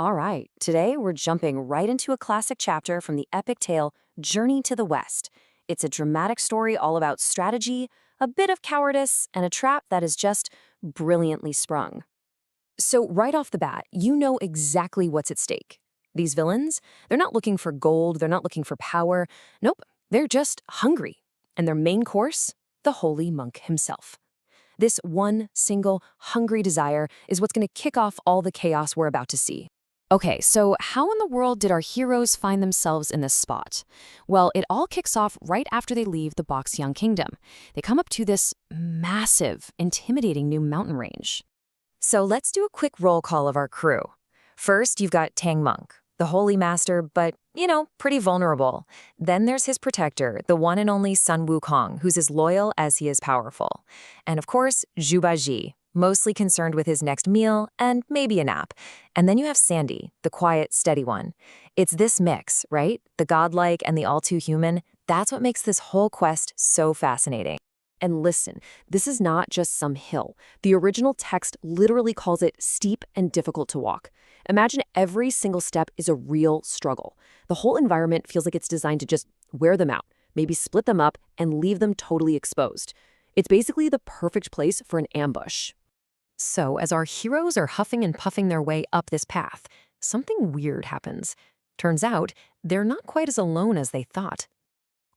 All right, today we're jumping right into a classic chapter from the epic tale Journey to the West. It's a dramatic story all about strategy, a bit of cowardice, and a trap that is just brilliantly sprung. So, right off the bat, you know exactly what's at stake. These villains, they're not looking for gold, they're not looking for power. Nope, they're just hungry. And their main course? The holy monk himself. This one single hungry desire is what's going to kick off all the chaos we're about to see. Okay, so how in the world did our heroes find themselves in this spot? Well, it all kicks off right after they leave the Boxiang Kingdom. They come up to this massive, intimidating new mountain range. So let's do a quick roll call of our crew. First, you've got Tang Monk, the holy master, but, pretty vulnerable. Then there's his protector, the one and only son Wukong, who's as loyal as he is powerful. And of course, Zhu Bajie, mostly concerned with his next meal and maybe a nap. And then you have Sandy, the quiet, steady one. It's this mix, right? The godlike and the all-too-human. That's what makes this whole quest so fascinating. And listen, this is not just some hill. The original text literally calls it steep and difficult to walk. Imagine every single step is a real struggle. The whole environment feels like it's designed to just wear them out, maybe split them up and leave them totally exposed. It's basically the perfect place for an ambush. So, as our heroes are huffing and puffing their way up this path, something weird happens. Turns out, they're not quite as alone as they thought.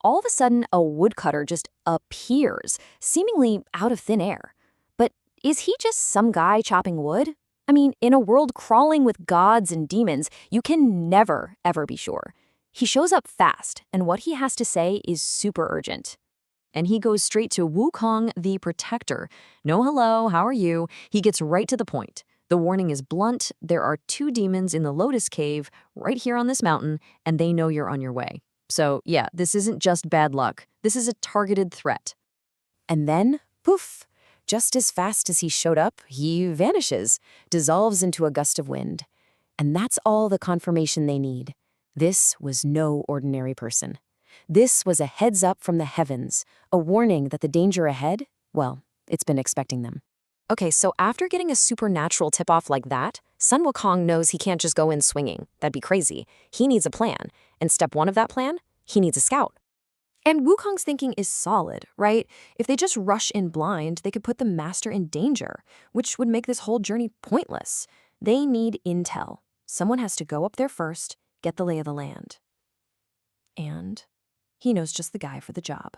All of a sudden, a woodcutter just appears, seemingly out of thin air. But is he just some guy chopping wood? I mean, in a world crawling with gods and demons, you can never, ever be sure. He shows up fast, and what he has to say is super urgent. And he goes straight to Wukong, the protector. No hello, how are you? He gets right to the point. The warning is blunt. There are 2 demons in the Lotus Cave right here on this mountain, and they know you're on your way. So yeah, this isn't just bad luck. This is a targeted threat. And then, poof, just as fast as he showed up, he vanishes, dissolves into a gust of wind. And that's all the confirmation they need. This was no ordinary person. This was a heads up from the heavens, a warning that the danger ahead, well, it's been expecting them. Okay, so after getting a supernatural tip-off like that, Sun Wukong knows he can't just go in swinging. That'd be crazy. He needs a plan. And step 1 of that plan, he needs a scout. And Wukong's thinking is solid, right? If they just rush in blind, they could put the master in danger, which would make this whole journey pointless. They need intel. Someone has to go up there first, get the lay of the land. And he knows just the guy for the job.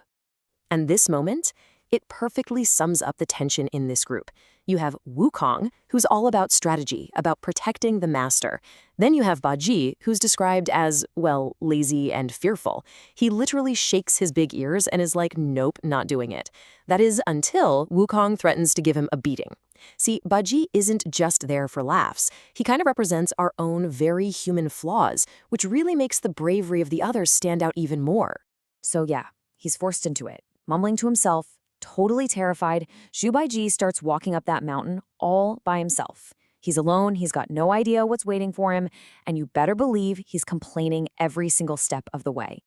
And this moment, it perfectly sums up the tension in this group. You have Wukong, who's all about strategy, about protecting the master. Then you have Bajie, who's described as, well, lazy and fearful. He literally shakes his big ears and is like, nope, not doing it. That is until Wukong threatens to give him a beating. See, Bajie isn't just there for laughs. He kind of represents our own very human flaws, which really makes the bravery of the others stand out even more. So yeah, he's forced into it, mumbling to himself. Totally terrified, Zhu Bajie starts walking up that mountain all by himself. He's alone, he's got no idea what's waiting for him, and you better believe he's complaining every single step of the way.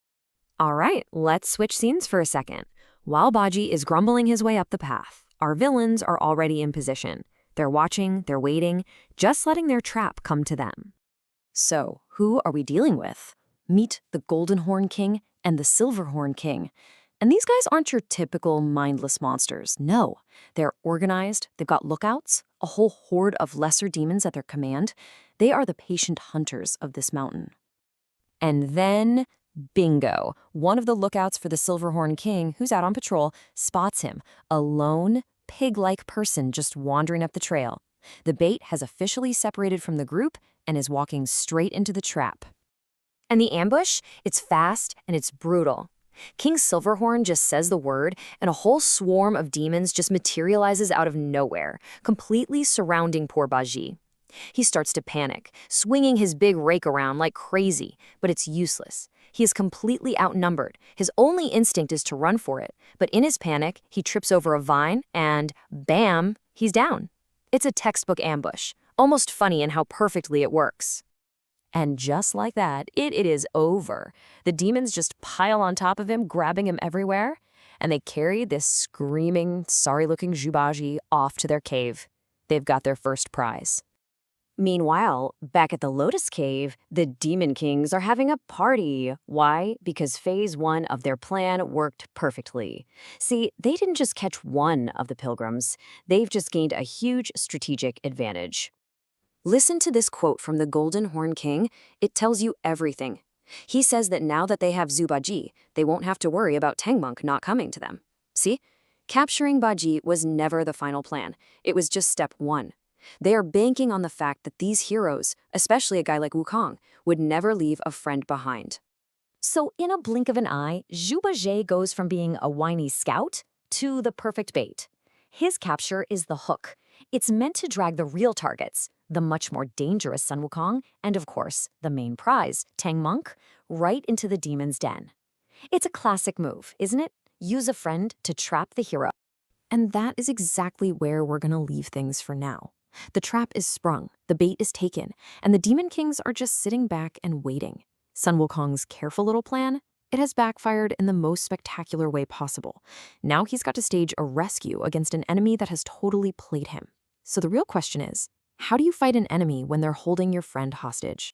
All right, let's switch scenes for a second. While Bajie is grumbling his way up the path, our villains are already in position. They're watching, they're waiting, just letting their trap come to them. So, who are we dealing with? Meet the Golden Horn King and the Silver Horn King. And these guys aren't your typical mindless monsters. No, they're organized, they've got lookouts, a whole horde of lesser demons at their command. They are the patient hunters of this mountain. And then, bingo, one of the lookouts for the Silverhorn King, who's out on patrol, spots him, a lone, pig-like person just wandering up the trail. The bait has officially separated from the group and is walking straight into the trap. And the ambush, it's fast and it's brutal. King Silverhorn just says the word, and a whole swarm of demons just materializes out of nowhere, completely surrounding poor Bajie. He starts to panic, swinging his big rake around like crazy, but it's useless. He is completely outnumbered. His only instinct is to run for it, but in his panic, he trips over a vine, and bam, he's down. It's a textbook ambush, almost funny in how perfectly it works. And just like that, it is over. The demons just pile on top of him, grabbing him everywhere, and they carry this screaming, sorry-looking Zhu Bajie off to their cave. They've got their first prize. Meanwhile, back at the Lotus Cave, the Demon Kings are having a party. Why? Because phase 1 of their plan worked perfectly. See, they didn't just catch one of the pilgrims, they've just gained a huge strategic advantage. Listen to this quote from the Golden Horn King. It tells you everything. He says that now that they have Zhu Bajie, they won't have to worry about Tang Monk not coming to them. See? Capturing Bajie was never the final plan. It was just step 1. They are banking on the fact that these heroes, especially a guy like Wukong, would never leave a friend behind. So in a blink of an eye, Zhu Bajie goes from being a whiny scout to the perfect bait. His capture is the hook. It's meant to drag the real targets, the much more dangerous Sun Wukong, and of course, the main prize, Tang Monk, right into the demon's den. It's a classic move, isn't it? Use a friend to trap the hero. And that is exactly where we're gonna leave things for now. The trap is sprung, the bait is taken, and the Demon Kings are just sitting back and waiting. Sun Wukong's careful little plan? It has backfired in the most spectacular way possible. Now he's got to stage a rescue against an enemy that has totally played him. So the real question is, how do you fight an enemy when they're holding your friend hostage?